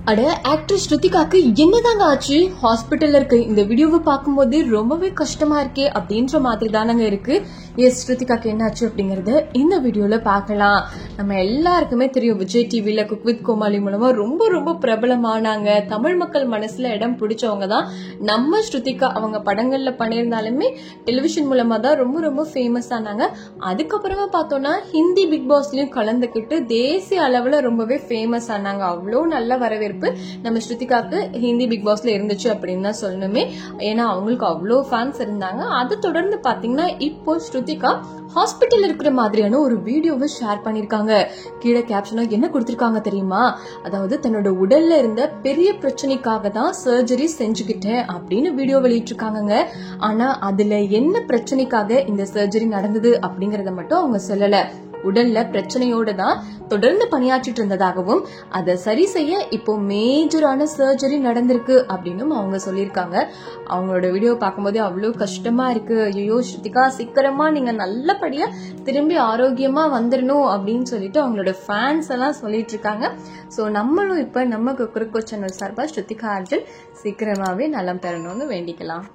அட ஆக்ட்ரஸ் ஸ்ருதிகாக்கு என்னதாங்க ஆச்சு? ஹாஸ்பிட்டல்ல இருக்க இந்த வீடியோவை பார்க்கும்போது ரொம்பவே கஷ்டமா இருக்கே அப்படின்ற மாதிரி தானங்க இருக்கு. எஸ், ஸ்ருதிகாக்கு என்னாச்சு அப்படிங்கறத இந்த வீடியோல பார்க்கலாம். நம்ம எல்லாருக்குமே தெரியும், விஜய் டிவில குக் வித் கோமாளி மூலமா ரொம்ப ரொம்ப பிரபலமானாங்க. தமிழ் மக்கள் மனசுல இடம் பிடிச்சவங்க தான் நம்ம ஸ்ருதிகா. அவங்க படங்கள்ல பண்ணியிருந்தாலுமே டெலிவிஷன் மூலமா தான் ரொம்ப ரொம்ப ஃபேமஸ் ஆனாங்க. அதுக்கப்புறமா பார்த்தோம்னா ஹிந்தி பிக் பாஸ்லயும் கலந்துக்கிட்டு தேசிய அளவுல ரொம்பவே ஃபேமஸ் ஆனாங்க. அவ்வளோ நல்ல வரவேற்பு நம்ம ஸ்ருதிகாக்கு ஹிந்தி பிக் பாஸ்ல இருந்துச்சு அப்படின்னு தான் சொல்லணுமே. ஏன்னா அவங்களுக்கு அவ்வளோ ஃபேன்ஸ் இருந்தாங்க. அதை தொடர்ந்து பாத்தீங்கன்னா இப்போ ஸ்ருதிகா ஹாஸ்பிட்டல் இருக்கிற மாதிரியான ஒரு வீடியோவை ஷேர் பண்ணிருக்காங்க. கீழே கேப்ஷனா என்ன கொடுத்திருக்காங்க தெரியுமா? அதாவது தன்னோட உடல்ல இருந்த பெரிய பிரச்சனைக்காக தான் சர்ஜரி செஞ்சுக்கிட்டேன் அப்படின்னு வீடியோ வெளியிட்டிருக்காங்க. ஆனா அதுல என்ன பிரச்சனைக்காக இந்த சர்ஜரி நடந்தது அப்படிங்கறத மட்டும் அவங்க சொல்லல. உடல்ல பிரச்சனையோட தான் தொடர்ந்து பணியாற்றிட்டு இருந்ததாகவும் அதை சரி செய்ய இப்போ மேஜரான சர்ஜரி நடந்திருக்கு அப்படின்னு அவங்க சொல்லியிருக்காங்க. அவங்களோட வீடியோ பார்க்கும்போது அவ்வளவு கஷ்டமா இருக்கு. ஐயோ ஸ்ருதிகா, சீக்கிரமா நீங்க நல்லபடியா திரும்பி ஆரோக்கியமா வந்துடணும் அப்படின்னு சொல்லிட்டு அவங்களோட ஃபேன்ஸ் எல்லாம் சொல்லிட்டு இருக்காங்க. ஸோ நம்மளும் இப்ப நம்ம குக்குருக்கோ சேனல் சார்பா ஸ்ருதிகா ஆர்ஜல் சீக்கிரமாவே நலம் பெறணும்னு வேண்டிக்கலாம்.